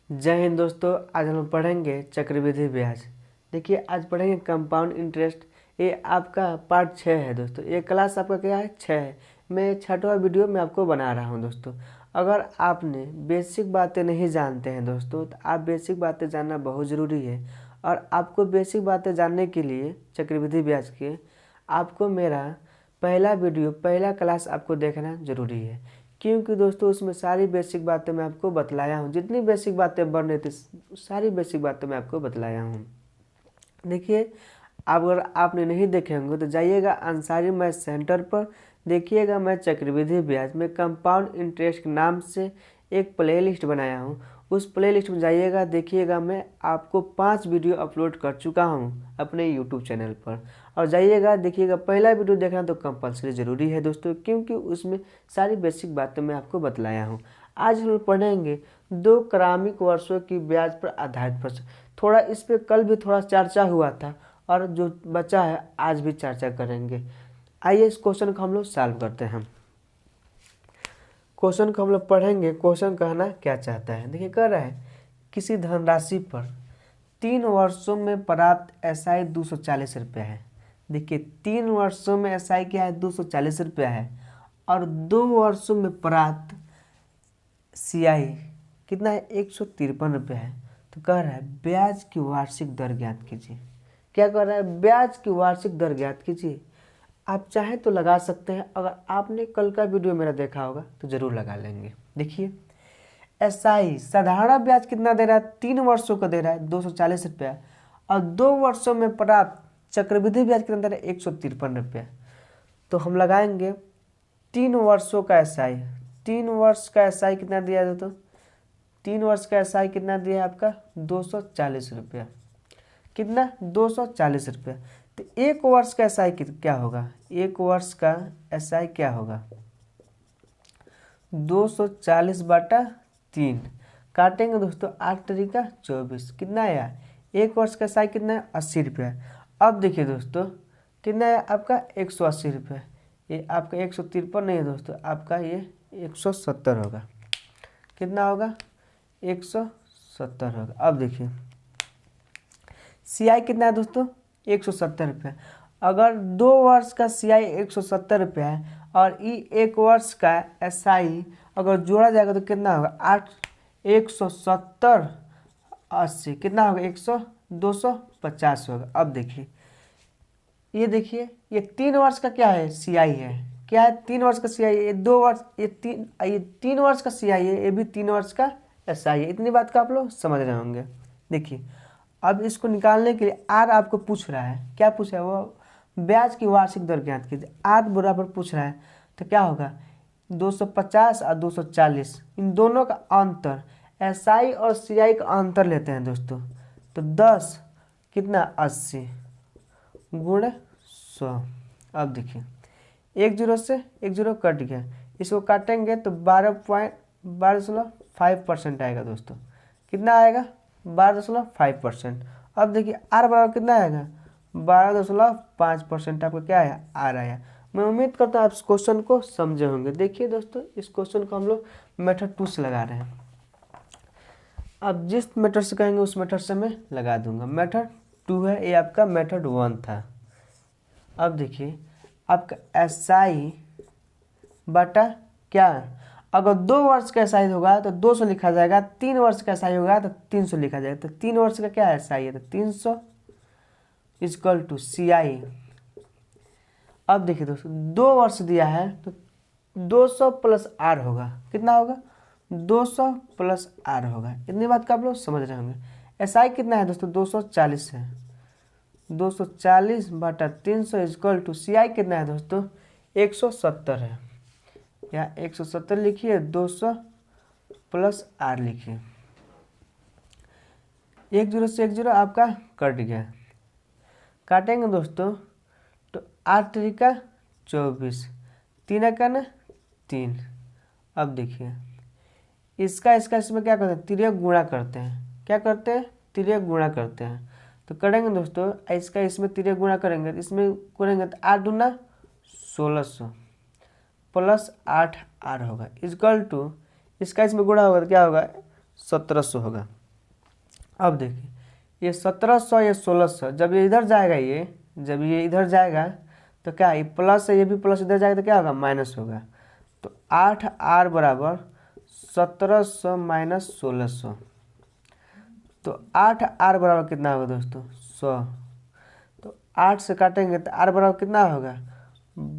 जय हिंद दोस्तों। आज हम पढ़ेंगे चक्रवृद्धि ब्याज। देखिए आज पढ़ेंगे कंपाउंड इंटरेस्ट। ये आपका पार्ट 6 है दोस्तों। ये क्लास आपका क्या है 6 है। मैं छठवां वीडियो में आपको बना रहा हूँ दोस्तों। अगर आपने बेसिक बातें नहीं जानते हैं दोस्तों तो आप बेसिक बातें जानना बहुत ज़रूरी है। और आपको बेसिक बातें जानने के लिए चक्रवृद्धि ब्याज के आपको मेरा पहला वीडियो पहला क्लास आपको देखना ज़रूरी है, क्योंकि दोस्तों उसमें सारी बेसिक बातें मैं आपको बतलाया हूँ। जितनी बेसिक बातें बन रही थी सारी बेसिक बातें मैं आपको बतलाया हूँ। देखिए अगर आपने नहीं देखे होंगे तो जाइएगा अंसारी मैथ सेंटर पर, देखिएगा मैं चक्रवृद्धि ब्याज में कंपाउंड इंटरेस्ट के नाम से एक प्लेलिस्ट बनाया हूँ। उस प्लेलिस्ट में जाइएगा, देखिएगा मैं आपको 5 वीडियो अपलोड कर चुका हूँ अपने यूट्यूब चैनल पर। और जाइएगा देखिएगा, पहला वीडियो देखना तो कंपलसरी ज़रूरी है दोस्तों, क्योंकि उसमें सारी बेसिक बातें मैं आपको बतलाया हूँ। आज हम पढ़ेंगे 2 क्रमिक वर्षों की ब्याज पर आधारित प्रश्न। थोड़ा इस पर कल भी थोड़ा चर्चा हुआ था और जो बचा है आज भी चर्चा करेंगे। आइए इस क्वेश्चन को हम लोग सॉल्व करते हैं। क्वेश्चन को हम लोग पढ़ेंगे। क्वेश्चन कहना क्या चाहता है, देखिए कह रहा है किसी धनराशि पर 3 वर्षों में प्राप्त एसआई 240 रुपया है। देखिए 3 वर्षों में एसआई क्या है 240 रुपया है, और 2 वर्षों में प्राप्त सीआई कितना है 153 रुपया है। तो कह रहा है ब्याज की वार्षिक दर ज्ञात कीजिए। क्या कर रहा है, ब्याज की वार्षिक दर ज्ञात कीजिए। आप चाहें तो लगा सकते हैं, अगर आपने कल का वीडियो मेरा देखा होगा तो जरूर लगा लेंगे। देखिए एसआई साधारण ब्याज कितना दे रहा है, 3 वर्षों का दे रहा है 240 रुपया, और 2 वर्षों में प्राप्त चक्रवृद्धि ब्याज कितना दे रहा है 153 रुपया। तो हम लगाएंगे 3 वर्षों का एसआई। 3 वर्ष का एसआई कितना दिया है दोस्तों, 3 वर्ष का एसआई कितना दिया है आपका 240 रुपया। कितना 240 रुपया। तो 1 वर्ष का एसआई क्या होगा, 1 वर्ष का एसआई क्या होगा 240 बटा 3। काटेंगे दोस्तों 8 तरीका 24, कितना आया 1 वर्ष का एसआई कितना है 80 रुपया। अब देखिए दोस्तों कितना है आपका 180 रुपया। ये आपका 153 नहीं है दोस्तों, आपका ये 170 होगा। कितना होगा 170 होगा। अब देखिए सीआई कितना है दोस्तों 170 रुपया। अगर 2 वर्ष का सीआई 170 रुपया है और ये 1 वर्ष का एसआई अगर जोड़ा जाएगा तो कितना होगा 8 170 80 कितना होगा 100 250 होगा। अब देखिए ये देखिए ये 3 वर्ष का क्या है सीआई है, क्या है 3 वर्ष का सीआई, ये 2 वर्ष ये 3 वर्ष का सीआई है, ये भी 3 वर्ष का एसआई है। इतनी बात का आप लोग समझ रहे होंगे। देखिए अब इसको निकालने के लिए आर आपको पूछ रहा है, क्या पूछ रहा है वो ब्याज की वार्षिक दर ज्ञात कीजिए। आर बराबर पूछ रहा है तो क्या होगा 250 और 240, इन दोनों का अंतर एसआई और सीआई का अंतर लेते हैं दोस्तों। तो 10 कितना 80 गुणे 100। अब देखिए 1 0 से 1 0 कट गया, इसको काटेंगे तो 12.5% आएगा दोस्तों। कितना आएगा 12.5%। अब देखिए आर बराबर कितना आएगा 12.5% आपका क्या आया आर आया। मैं उम्मीद करता हूँ आप इस क्वेश्चन को समझे होंगे। देखिए दोस्तों इस क्वेश्चन को हम लोग मेथड 2 से लगा रहे हैं। अब जिस मेथड से कहेंगे उस मेथड से मैं लगा दूंगा। मेथड 2 है, ये आपका मेथड 1 था। अब देखिए आपका एसआई बटा क्या, अगर 2 वर्ष का एसआई होगा तो 200 लिखा जाएगा, 3 वर्ष का एसआई होगा तो 300 लिखा जाएगा। तो 3 वर्ष का क्या एसआई है तो 300 इक्वल टू सीआई। अब देखिए दोस्तों 2 वर्ष दिया है तो 200 प्लस आर होगा, कितना होगा 200 प्लस आर होगा। इतनी बात का आप लोग समझ रहे होंगे। एसआई कितना है दोस्तों 240 है, 240 बटा 300 इक्वल टू सीआई कितना है दोस्तों 170 है। या 170 लिखिए, 200 प्लस आर लिखिए। 1 0 से 1 0 आपका कट गया। काटेंगे दोस्तों तो 8 तरीका 24, 3 का ना 3। अब देखिए इसका इसमें क्या करते हैं तिर्यक गुणा करते हैं। क्या करते हैं तिर्यक गुणा करते हैं। तो करेंगे दोस्तों इसका इसमें तिर्यक गुणा करेंगे, इसमें करेंगे तो 8 दूना 1600 प्लस 8 आर होगा इक्वल टू इसका इसमें गुणा होगा तो क्या होगा 1700 होगा। अब देखिए ये 1700 ये 1600, जब ये इधर जाएगा, जब ये इधर जाएगा तो क्या, ये प्लस है, ये भी प्लस इधर जाएगा तो क्या होगा, माइनस होगा। तो 8R बराबर 1700 माइनस 1600। तो 8R बराबर कितना होगा दोस्तों, 100। तो 8 से काटेंगे तो R बराबर कितना होगा,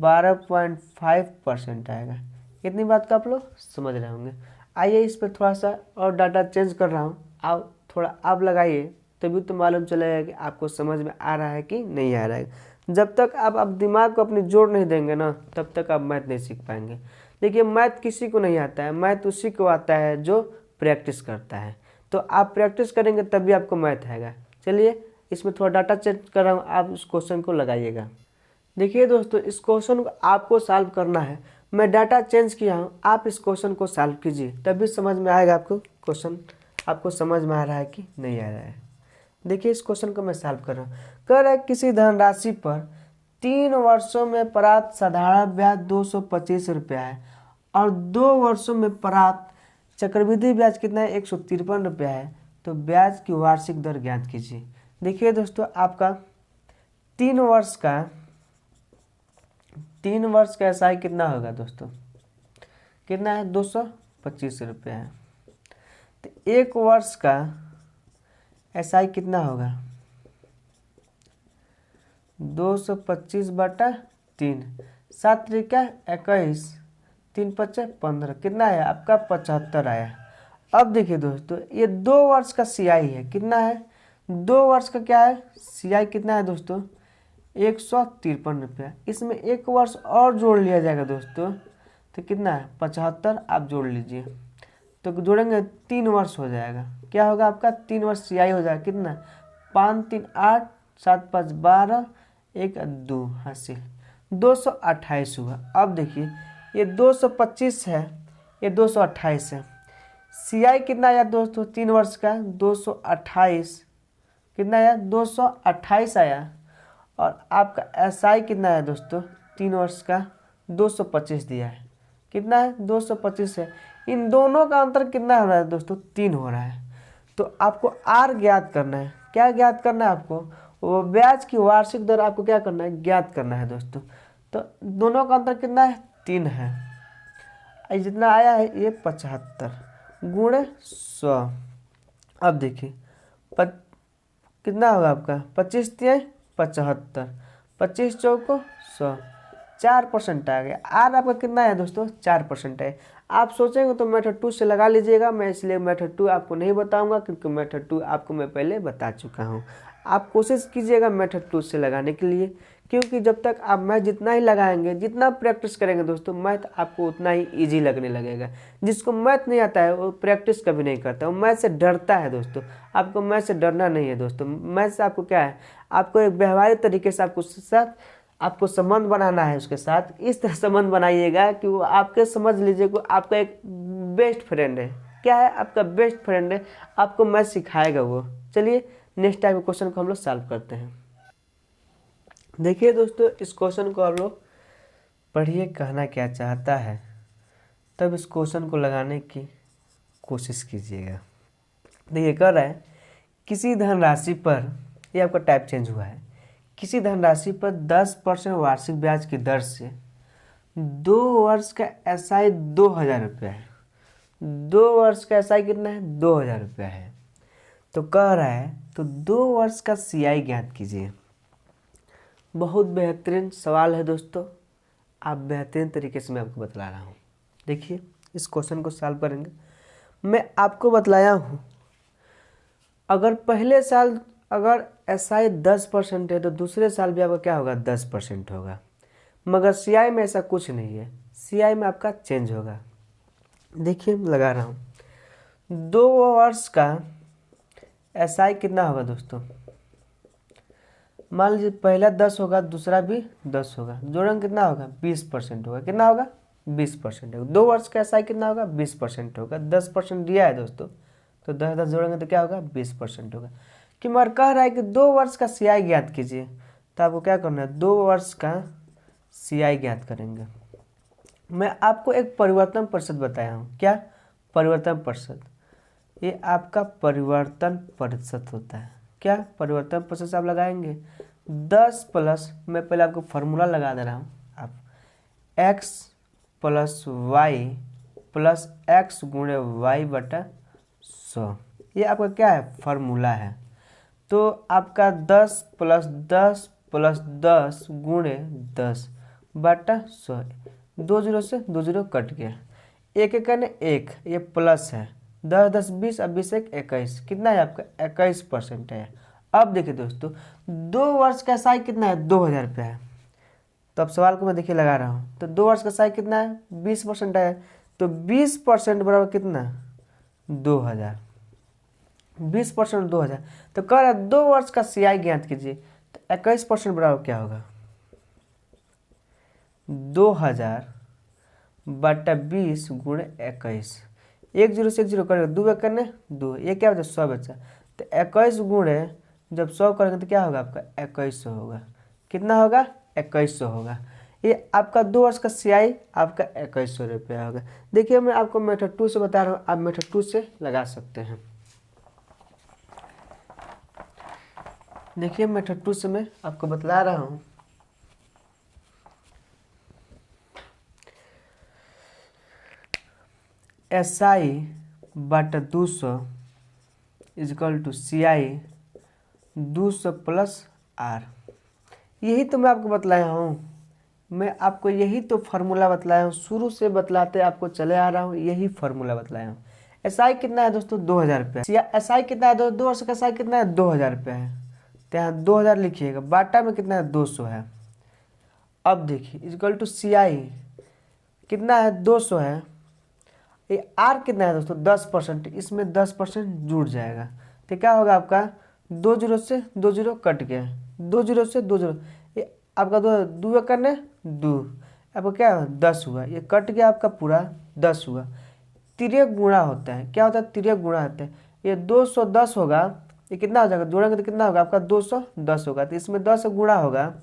12.5% आएगा। इतनी बात को आप लोग समझ रहे होंगे। आइए इस पर थोड़ा सा और डाटा चेंज कर रहा हूँ, आप थोड़ा आप लगाइए, तभी तो मालूम चलेगा कि आपको समझ में आ रहा है कि नहीं आ रहा है। जब तक आप दिमाग को अपनी जोड़ नहीं देंगे ना, तब तक आप मैथ नहीं सीख पाएंगे। देखिए मैथ किसी को नहीं आता है, मैथ उसी को आता है जो प्रैक्टिस करता है। तो आप प्रैक्टिस करेंगे तभी आपको मैथ आएगा। चलिए इसमें थोड़ा डाटा चेंज कर रहा हूँ, आप इस क्वेश्चन को लगाइएगा। देखिए दोस्तों, इस क्वेश्चन को आपको सॉल्व करना है। मैं डाटा चेंज किया हूँ, आप इस क्वेश्चन को सॉल्व कीजिए, तभी समझ में आएगा आपको क्वेश्चन आपको समझ में आ रहा है कि नहीं आ रहा है। देखिए इस क्वेश्चन को मैं सॉल्व कर रहा हूँ। कह रहा है किसी धनराशि पर 3 वर्षों में प्राप्त साधारण ब्याज 225 रुपया है और 2 वर्षों में प्राप्त चक्रवृद्धि ब्याज कितना है, 153 रुपया है। तो ब्याज की वार्षिक दर ज्ञात कीजिए। देखिए दोस्तों, आपका 3 वर्ष का एसआई कितना होगा दोस्तों, कितना है, 225 रुपया है। तो 1 वर्ष का एसआई कितना होगा, 225/3, 7 त्रिका 21, 3 पच्चे 15, कितना है आपका 75 आया। अब देखिए दोस्तों, ये 2 वर्ष का सीआई है, कितना है, 2 वर्ष का क्या है सीआई, कितना है दोस्तों, 153 रुपया। इसमें 1 वर्ष और जोड़ लिया जाएगा दोस्तों, तो कितना है 75, आप जोड़ लीजिए। तो जोड़ेंगे 3 वर्ष हो जाएगा, क्या होगा आपका 3 वर्ष सीआई हो जाएगा, कितना 5 3 8 7 5 12 1 2 हासिल 228 हुआ। अब देखिए ये 225 है, ये 228 है। सीआई कितना आया दोस्तों 3 वर्ष का, 228, कितना आया 228 आया। और आपका एसआई कितना है दोस्तों 3 वर्ष का, 225 दिया है, कितना है 225 है। इन दोनों का अंतर कितना हो रहा है दोस्तों, 3 हो रहा है। तो आपको आर ज्ञात करना है। क्या ज्ञात करना है आपको, वो ब्याज की वार्षिक दर आपको क्या करना है, ज्ञात करना है दोस्तों। तो दोनों का अंतर कितना है, 3 है। जितना आया है ये 75 गुणे 100। अब देखिए कितना होगा आपका, 25 3 75, 25 चौको 100, 4% आ गया। आर आपका कितना है दोस्तों, 4% है। आप सोचेंगे तो मेथड 2 से लगा लीजिएगा, मैं इसलिए मेथड 2 आपको नहीं बताऊंगा, क्योंकि मेथड 2 आपको मैं पहले बता चुका हूं। आप कोशिश कीजिएगा मेथड 2 से लगाने के लिए, क्योंकि जब तक आप मैथ जितना ही लगाएंगे, जितना प्रैक्टिस करेंगे दोस्तों, मैथ आपको उतना ही ईजी लगने लगेगा। जिसको मैथ नहीं आता है वो प्रैक्टिस कभी नहीं करता, वो मैथ से डरता है दोस्तों। आपको मैथ से डरना नहीं है दोस्तों। मैथ से आपको क्या है, आपको एक व्यवहारिक तरीके से आपको संबंध बनाना है। उसके साथ इस तरह संबंध बनाइएगा कि वो आपके, समझ लीजिए कि आपका एक बेस्ट फ्रेंड है। क्या है, आपका बेस्ट फ्रेंड है, आपको मैथ सिखाएगा वो। चलिए नेक्स्ट टाइप क्वेश्चन को हम लोग सॉल्व करते हैं। देखिए दोस्तों, इस क्वेश्चन को आप लोग पढ़िए, कहना क्या चाहता है, तब इस क्वेश्चन को लगाने की कोशिश कीजिएगा। देखिए कह रहा है किसी धनराशि पर, ये आपका टाइप चेंज हुआ है, किसी धनराशि पर 10% वार्षिक ब्याज की दर से 2 वर्ष का एसआई 2000 रुपया है। 2 वर्ष का एसआई कितना है, 2000 रुपया है। तो कह रहा है तो 2 वर्ष का सीआई ज्ञात कीजिए। बहुत बेहतरीन सवाल है दोस्तों, आप बेहतरीन तरीके से मैं आपको बतला रहा हूँ। देखिए इस क्वेश्चन को सॉल्व करेंगे। मैं आपको बतलाया हूँ, अगर पहले साल अगर एसआई 10% है तो दूसरे साल भी आपका क्या होगा, 10% होगा। मगर सीआई में ऐसा कुछ नहीं है, सीआई में आपका चेंज होगा। देखिए लगा रहा हूँ, 2 वर्ष का एसआई कितना होगा दोस्तों, मान लीजिए पहला 10 होगा, दूसरा भी 10 होगा, जोड़ेंगे कितना होगा, 20% होगा। कितना होगा, 20% होगा। 2 वर्ष का एसआई कितना होगा, 20% होगा। 10% दिया है दोस्तों, तो 10 10 जोड़ेंगे तो क्या होगा, 20% होगा। कि मगर कह रहा है कि 2 वर्ष का सीआई ज्ञात कीजिए, तो आपको क्या करना है, 2 वर्ष का सीआई ज्ञात करेंगे। मैं आपको एक परिवर्तन प्रतिशत बताया हूँ। क्या, परिवर्तन प्रतिशत। ये आपका परिवर्तन प्रतिशत होता है। क्या परिवर्तन प्रतिशत आप लगाएंगे 10 प्लस, मैं पहले आपको फार्मूला लगा दे रहा हूँ, आप x plus y plus x गुणे वाई बटा 100, ये आपका क्या है फार्मूला है। तो आपका 10 प्लस 10 प्लस 10 गुणे 10 बटा 100, 2 जीरो से 2 जीरो कट गया, एक एक ने एक, ये प्लस है, 10 10 20, अब 20 1 21, कितना है आपका 21% है। अब देखिए दोस्तों 2 वर्ष का साई कितना है 2000 रुपया है। तो अब सवाल को मैं देखिए लगा रहा हूँ, तो 2 वर्ष का साई कितना है 20% है, तो 20% बराबर कितना 2000, 20% 2000, तो कह रहा है 2 वर्ष का सीआई ज्ञात कीजिए, तो 21% बराबर क्या होगा 2000 बटा 20 गुणे 21, 1 जीरो से 1 जीरो करेंगे, 2 एक करने 2, ये क्या बचा 100 बचा, तो 21 गुणे जब 100 करेंगे तो क्या होगा आपका 2100 होगा, कितना होगा 2100 होगा। ये आपका 2 वर्ष का सीआई आपका 2100 रुपया होगा। देखिए मैं आपको मेथड 2 से बता रहा हूँ, आप मेथड 2 से लगा सकते हैं। देखिए मेथड 2 से मैं आपको बतला रहा हूँ, SI बटा 200 equal to CI 200 plus R, यही तो मैं आपको बतलाया हूँ, मैं आपको यही तो फार्मूला बतलाया हूँ, शुरू से बतलाते आपको चले आ रहा हूँ, यही फार्मूला बतलाया हूँ। SI कितना है दोस्तों 2000 रुपया, SI कितना है 2 वर्ष का SI कितना है 2000 रुपया है, तो यहाँ 2000 लिखिएगा, बाटा में कितना है 200 है। अब देखिए इजकल टू CI कितना है 200 है, ये R कितना है दोस्तों 10%, इसमें 10% जुड़ जाएगा, तो क्या होगा आपका 2 जीरो से 2 जीरो कट गया, 2 जीरो से 2 जीरो, ये आपका 2 करने 2, आपका क्या हुआ 10 हुआ, ये कट गया आपका पूरा 10 हुआ। तिर्यक गुणा होता है, क्या होता है तिर्यक गुणा होता है, ये 210 होगा, ये कितना हो जाएगा जोड़ेंगे तो कितना होगा आपका 210 होगा, तो इसमें 10 गुणा होगा,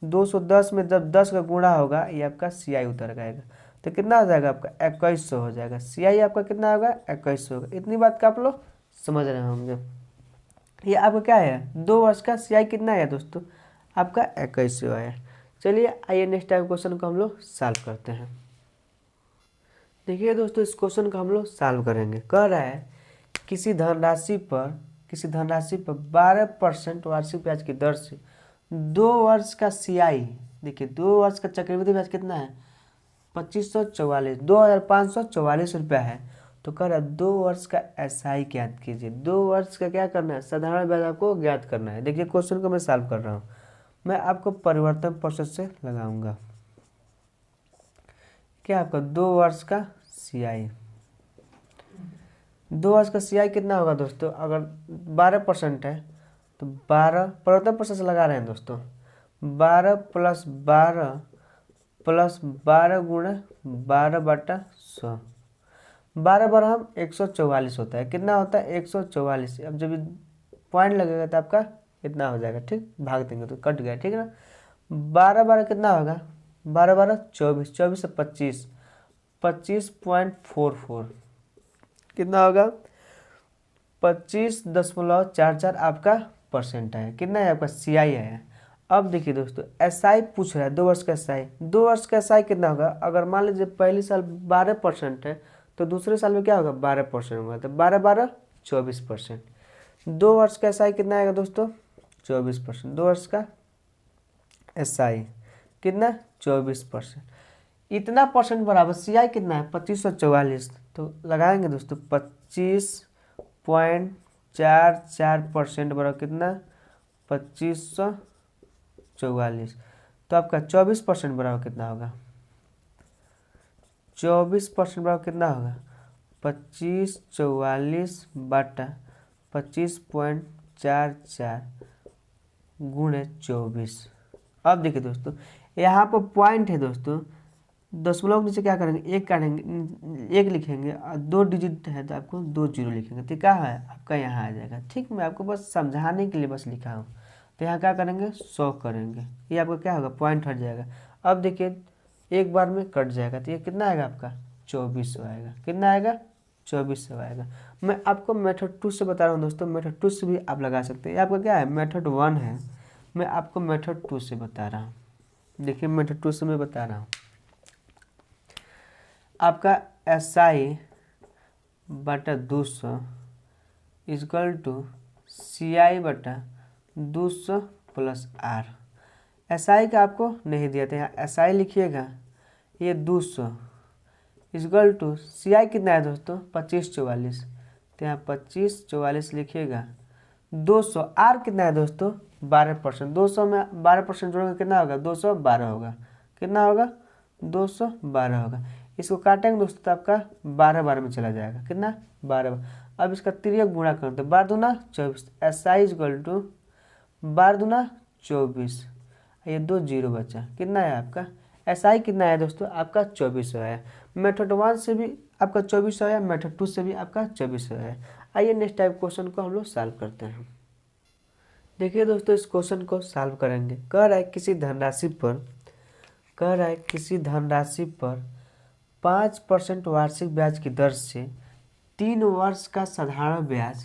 210 में जब 10 का गुणा होगा ये आपका CI उतर जाएगा, तो कितना हो जाएगा आपका 2100 हो जाएगा, CI आपका कितना होगा 2100 होगा। इतनी बात का आप लोग समझ रहे होंगे। ये आपका क्या है 2 वर्ष का CI कितना है दोस्तों आपका 2100 आया। चलिए आइए नेक्स्ट टाइम क्वेश्चन को हम लोग सॉल्व करते हैं। देखिए दोस्तों इस क्वेश्चन को हम लोग सॉल्व करेंगे। कह रहा है किसी धनराशि पर 12% वार्षिक ब्याज की दर से 2 वर्ष का CI, देखिए 2 वर्ष का चक्रवृद्धि ब्याज कितना है 2544, 2544 रुपया है, तो कह रहा है 2 वर्ष का SI ज्ञात कीजिए। 2 वर्ष का क्या करना है साधारण ब्याज आपको ज्ञात करना है। देखिए क्वेश्चन को मैं सॉल्व कर रहा हूँ, मैं आपको परिवर्तन प्रोसेस से लगाऊंगा। क्या आपका 2 वर्ष का CI, 2 वर्ष का CI कितना होगा दोस्तों, अगर 12% है तो 12 परिवर्तन प्रोसेस लगा रहे हैं दोस्तों, 12 प्लस 12 गुणे 12 बटा 100, 12 बार हम 144 होता है, कितना होता है 144। अब जब पॉइंट लगेगा तो आपका कितना हो जाएगा, ठीक भाग देंगे तो कट गया, ठीक है ना। 12 बारह कितना होगा 12 बारह 24, 24 से 25, 25.44 कितना होगा 25.44 आपका परसेंट है, कितना है आपका CI है। अब देखिए दोस्तों SI पूछ रहा है 2 वर्ष का SI, 2 वर्ष का SI कितना होगा, अगर मान लीजिए पहले साल 12% है तो दूसरे साल में क्या होगा 12% होगा, तो 12 12 24%। 2 वर्ष का SI कितना आएगा दोस्तों 24%, 2 वर्ष का SI कितना 24%, इतना परसेंट बराबर CI कितना है 2544, तो लगाएंगे दोस्तों 25.44% बराबर कितना 2544, तो आपका 24% बराबर कितना होगा 24% बराबर कितना होगा 2544 बटा 25.44 गुणे 24। अब देखिए दोस्तों यहाँ पर पॉइंट है दोस्तों, दशमलव के नीचे क्या करेंगे 1 काटेंगे, 1 लिखेंगे और 2 डिजिट है तो आपको 2 जीरो लिखेंगे, तो क्या है आपका यहाँ आ जाएगा। ठीक मैं आपको बस समझाने के लिए बस लिखा हूँ, तो यहाँ क्या करेंगे 100 करेंगे, ये आपका क्या होगा पॉइंट हट जाएगा। अब देखिए एक बार में कट जाएगा, तो ये कितना आएगा आपका 2400 आएगा, कितना आएगा 2400 आएगा। मैं आपको मेथड 2 से बता रहा हूँ दोस्तों, मेथड 2 से भी आप लगा सकते हैं। ये आपका क्या है, मेथड 1 है, मैं आपको मेथड 2 से बता रहा हूँ। देखिए मेथड 2 से मैं बता रहा हूँ, आपका SI बटा 200 इजकल टू CI बटा 200 प्लस R। SI का आपको नहीं दिया था, यहाँ SI लिखिएगा, ये 200 इजकल टू CI कितना है दोस्तों 2544, तो यहाँ 2544 लिखिएगा। 200 R कितना है दोस्तों 12%, 200 में 12% जोड़ेंगे कितना होगा 212 होगा, कितना होगा 212 होगा। इसको काटेंगे दोस्तों तो आपका 12 में चला जाएगा, कितना 12। अब इसका तिर्यक गुणा कर दो, 12 दूना 24, SI इजकल टू 12 दूना 24, ये 2 0 बचा, कितना है आपका SI कितना है दोस्तों आपका 2400 है। मेथड 1 से भी आपका 2400 है, मेथड 2 से भी आपका 2400 है। आइए नेक्स्ट टाइप क्वेश्चन को हम लोग सॉल्व करते हैं। देखिए दोस्तों इस क्वेश्चन को सॉल्व करेंगे। कह रहा है किसी धनराशि पर 5% वार्षिक ब्याज की दर से 3 वर्ष का साधारण ब्याज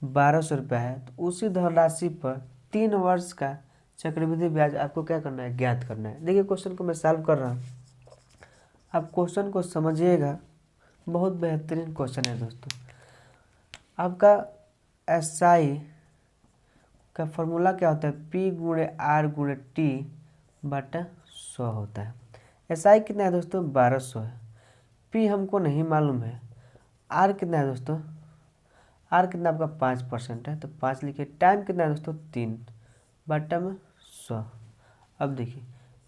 1200 रुपये है, तो उसी धनराशि पर 3 वर्ष का चक्रवृद्धि ब्याज आपको क्या करना है, ज्ञात करना है। देखिए क्वेश्चन को मैं सॉल्व कर रहा हूँ, आप क्वेश्चन को समझिएगा, बहुत बेहतरीन क्वेश्चन है दोस्तों। आपका SI का फॉर्मूला क्या होता है, P गुणे R गुणे T बटा 100 होता है। SI कितना है दोस्तों 1200 है, P हमको नहीं मालूम है, R कितना है दोस्तों, R कितना आपका 5% है, तो 5 लिखिए। टाइम कितना है दोस्तों 3 बटा में 100। अब देखिए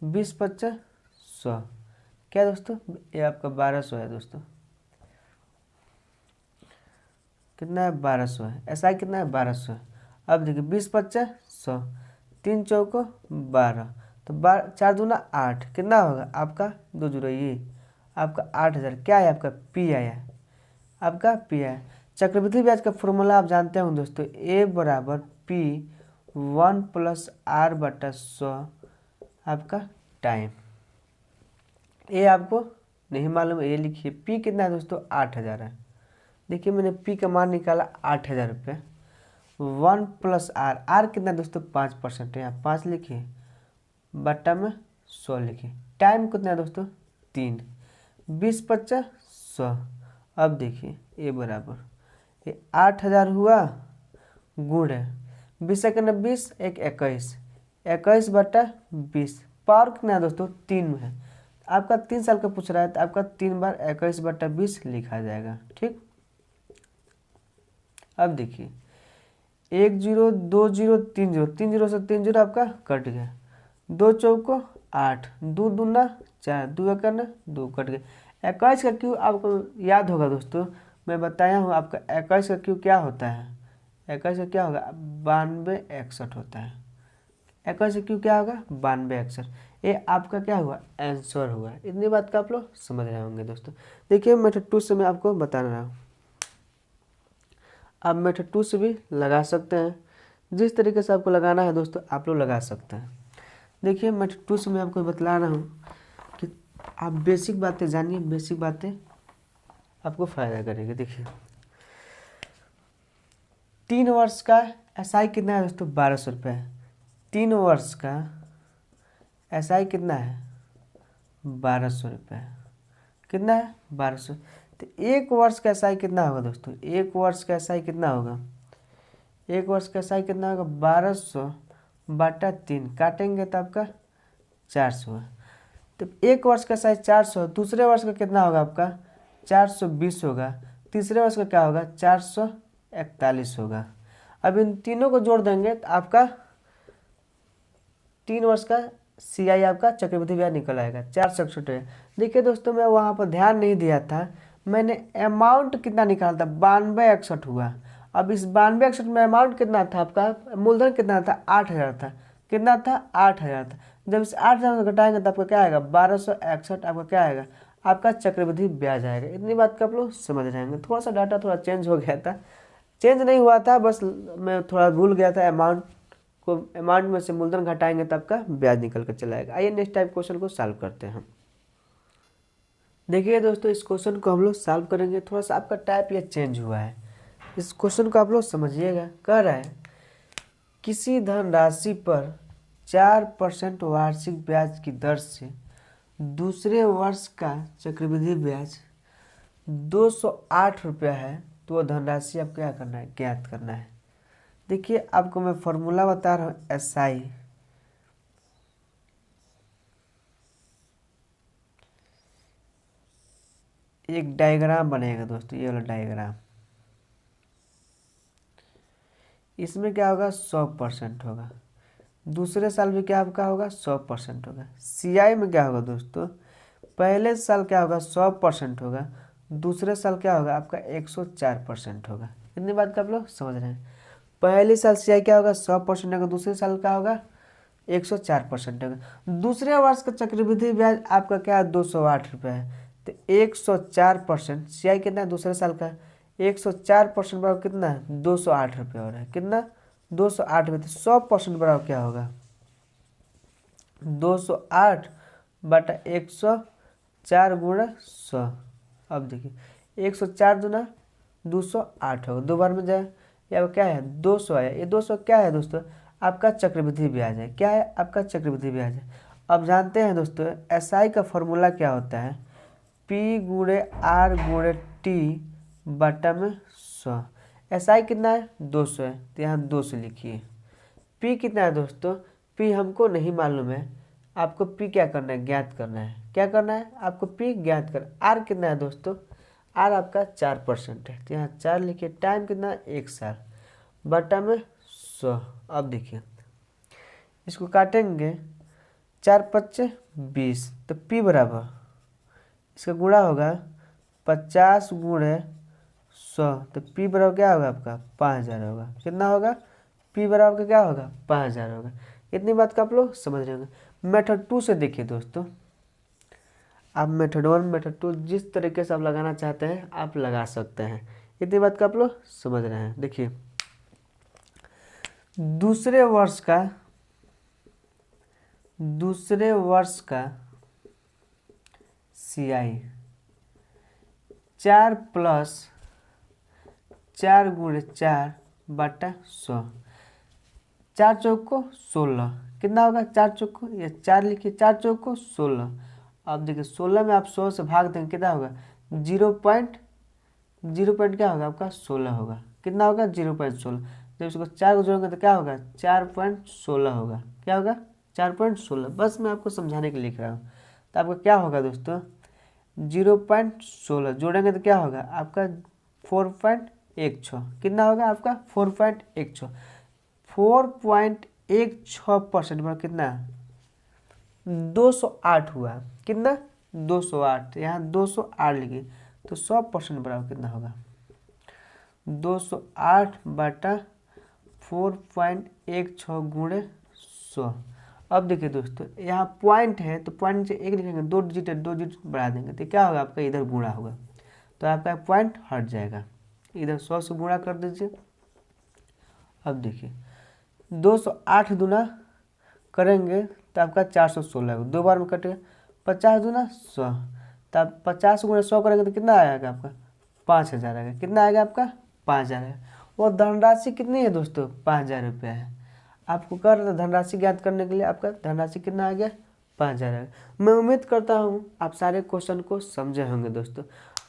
20 25 100, क्या दोस्तों ये आपका 1200 है दोस्तों, कितना है 1200 है। SI कितना है 1200 है। अब देखिए 20 25 100, 3 चौको 12, तो 4 दूना 8, कितना होगा आपका 2 0, ये आपका 8000, क्या है आपका P आया, आपका P आया। चक्रवृद्धि ब्याज का फॉर्मूला आप जानते हो दोस्तों, A बराबर P 1 प्लस R बटा 100 आपका टाइम। ये आपको नहीं मालूम है, ये लिखिए। P कितना है दोस्तों 8000 है। देखिए मैंने P का मान निकाला 8000 रुपये। 1 प्लस R कितना है दोस्तों 5% है, यहाँ 5 लिखिए बट्टा में 100 लिखिए। टाइम कितना है दोस्तों 3, 20 25 100। अब देखिए ये बराबर ये 8000 हुआ गुण है 20 सेकंड 20 एक 21, 21 बटा 20, पावर कितना है दोस्तों 3 में है। आपका 3 साल का पूछ रहा है, तो आपका 3 बार 21 बटा 20 लिखा जाएगा, ठीक। अब देखिए 1 0 2 0 3 0, 3 0 से 3 0 आपका कट गया, 2 चौको 8, 2 दूना 4, 2 एकन 2 कट गया। 21 का क्यू आपको याद होगा दोस्तों, मैं बताया हूँ आपका 21 का क्यू क्या होता है, 21 का क्या होगा 92 61 होता है। 21 का क्यू क्या होगा 92 61, ये आपका क्या हुआ आंसर हुआ। इतनी बात का आप लोग समझ रहे होंगे दोस्तों। देखिए मेथड 2 से मैं आपको बता रहा हूँ, आप मेथड 2 से भी लगा सकते हैं, जिस तरीके से आपको लगाना है दोस्तों आप लोग लगा सकते हैं। देखिए मेथड 2 से मैं आपको बतला रहा हूँ कि आप बेसिक बातें जानिए, बेसिक बातें आपको फ़ायदा करेगी। देखिए 3 वर्ष का SI कितना है दोस्तों 1200 रुपये है। 3 वर्ष का SI कितना है 1200 रुपये, कितना है 1200। तो 1 वर्ष का SI कितना होगा दोस्तों, 1 वर्ष का SI कितना होगा, 1 वर्ष का SI कितना होगा 1200 बटा 3, काटेंगे तो आपका 400 है। तो 1 वर्ष का SI 400, दूसरे वर्ष का कितना होगा आपका 420 होगा, तीसरे वर्ष का क्या होगा 441 होगा। अब इन तीनों को जोड़ देंगे तो आपका 3 वर्ष का CI आपका चक्रवृद्धि ब्याज निकल आएगा 461 है। देखिए दोस्तों मैं वहाँ पर ध्यान नहीं दिया था, मैंने अमाउंट कितना निकाला था 92 61 हुआ। अब इस 92 61 में अमाउंट कितना था आपका, मूलधन कितना था 8000 था, कितना था 8000 था। जब इस 8000 से घटाएंगे तो आपका क्या आएगा 1261 आपका क्या आएगा आपका चक्रवृद्धि ब्याज आएगा। इतनी बात का आप लोग समझ रहेंगे। थोड़ा सा डाटा थोड़ा चेंज हो गया था, चेंज नहीं हुआ था, बस मैं थोड़ा भूल गया था। अमाउंट में से मूलधन घटाएंगे तो आपका ब्याज निकल कर चला आएगा। आइए नेक्स्ट टाइप क्वेश्चन को सॉल्व करते हैं। देखिए दोस्तों, इस क्वेश्चन को हम लोग सॉल्व करेंगे। थोड़ा सा आपका टाइप ये चेंज हुआ है। इस क्वेश्चन को आप लोग समझिएगा। कह रहा है किसी धनराशि पर 4% वार्षिक ब्याज की दर से दूसरे वर्ष का चक्रवृद्धि ब्याज 208 रुपया है, तो वह धनराशि आप क्या करना है, ज्ञात करना है। देखिए आपको मैं फॉर्मूला बता रहा हूँ, SI। एक डायग्राम बनेगा दोस्तों, ये वाला डायग्राम। इसमें क्या होगा, 100% होगा। दूसरे साल में क्या आपका होगा, 100% होगा। CI में क्या होगा दोस्तों, पहले साल क्या होगा, 100% होगा। दूसरे साल क्या होगा आपका, 104% होगा। इतनी बात का आप लोग समझ रहे हैं। पहले साल CI क्या होगा, 100% होगा। दूसरे साल क्या होगा, 104% होगा। दूसरे वर्ष का चक्रवृद्धि ब्याज आपका क्या है, 208 रुपये है। तो 104% CI कितना है दूसरे साल का, 104% बराबर कितना है, 208 रुपये हो रहा है। कितना, 208 रुपये। तो 100% बराबर क्या होगा, 208 बटा 104 गुणा 100। अब देखिए 104 दूना 208 होगा, दो बार में जाए। या क्या है, 200 आया। ये 200 क्या है दोस्तों, आपका चक्रवृद्धि ब्याज है। क्या है, आपका चक्रवृद्धि ब्याज है। अब जानते हैं दोस्तों, SI का फॉर्मूला क्या होता है, P गुणे R गुणे T बटा में 100। SI कितना है, 200 है, तो यहाँ 200 लिखिए। P कितना है दोस्तों, P हमको नहीं मालूम है। आपको P क्या करना है, ज्ञात करना है। क्या करना है आपको, P ज्ञात कर। R कितना है दोस्तों, R आपका 4% है, तो यहाँ 4 लिखिए। टाइम कितना, 1 साल बटा में 100। अब देखिए इसको काटेंगे, 4 पच्चे 20, तो P बराबर इसका गुणा होगा 50 गुणे 100, तो P बराबर क्या होगा आपका, 5000 होगा। कितना होगा, P बराबर का क्या होगा, 5000 होगा। इतनी बात का आप लोग समझ रहे होंगे। मेथड 2 से देखिए दोस्तों, आप मेथड 1 मेथड 2 जिस तरीके से आप लगाना चाहते हैं आप लगा सकते हैं। इतनी बात का आप लोग समझ रहे हैं। देखिए दूसरे वर्ष का CI 4 प्लस 4 गुणे 4 बटा 100। 4 चौक को 16, कितना होगा, 4 चौक को, ये 4 लिखिए, 4 चौक को 16। अब देखिए 16 में आप 100 से भाग देंगे, कितना होगा, 0.0 क्या होगा आपका, 16 होगा। कितना होगा, 0.16। जब इसको 4 को जोड़ेंगे तो क्या होगा, 4.16 होगा। क्या होगा, 4.16। बस मैं आपको समझाने के लिए लिख रहा हूँ। तो आपका क्या होगा दोस्तों, 0.16 जोड़ेंगे तो क्या होगा आपका 4.16। कितना होगा आपका 4.16। 4.16% पर कितना, 208 हुआ। कितना, 208। यहाँ 208 लिखिए, तो 100% बराबर कितना होगा, 208 बटा 4.16 गुणे 100। अब देखिए दोस्तों, यहाँ पॉइंट है तो पॉइंट से 1 लिखेंगे, 2 डिजिट है, 2 डिजिट बढ़ा देंगे तो क्या होगा आपका, इधर गुणा होगा, तो आपका पॉइंट हट जाएगा। इधर 100 से गुणा कर दीजिए। अब देखिए 208 दुना करेंगे तो आपका 416 होगा, दो बार में कटेगा। 50 दुना 100, तब 50 गुणे 100 करेंगे तो कितना आएगा आपका, 5000 आएगा। कितना आएगा आपका, 5000 आएगा। और धनराशि कितनी है दोस्तों, 5000 रुपया है। आपको कर रहे धनराशि ज्ञात करने के लिए आपका धनराशि कितना आ गया, 5000 आएगा। मैं उम्मीद करता हूँ आप सारे क्वेश्चन को समझे होंगे दोस्तों।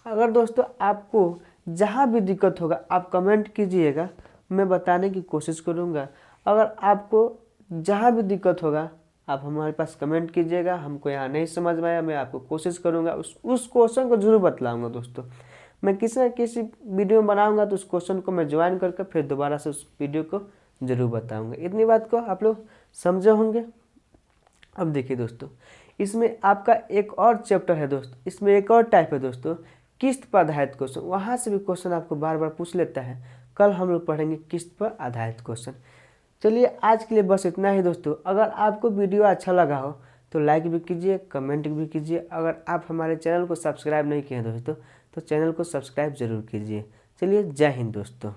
अगर दोस्तों आपको जहाँ भी दिक्कत होगा आप कमेंट कीजिएगा, मैं बताने की कोशिश करूँगा। अगर आपको जहाँ भी दिक्कत होगा आप हमारे पास कमेंट कीजिएगा। हमको यहाँ नहीं समझ में आया, मैं आपको कोशिश करूँगा उस क्वेश्चन को जरूर बतलाऊँगा दोस्तों। मैं किसी न किसी वीडियो में बनाऊँगा तो उस क्वेश्चन को मैं ज्वाइन करके फिर दोबारा से उस वीडियो को जरूर बताऊँगा। इतनी बात को आप लोग समझे होंगे। अब देखिए दोस्तों, इसमें आपका एक और चैप्टर है दोस्तों, इसमें एक और टाइप है दोस्तों, किस्त पर आधारित क्वेश्चन। वहाँ से भी क्वेश्चन आपको बार बार पूछ लेता है। कल हम लोग पढ़ेंगे किस्त पर आधारित क्वेश्चन। चलिए आज के लिए बस इतना ही दोस्तों। अगर आपको वीडियो अच्छा लगा हो तो लाइक भी कीजिए, कमेंट भी कीजिए। अगर आप हमारे चैनल को सब्सक्राइब नहीं किए हैं दोस्तों तो चैनल को सब्सक्राइब जरूर कीजिए। चलिए जय हिंद दोस्तों।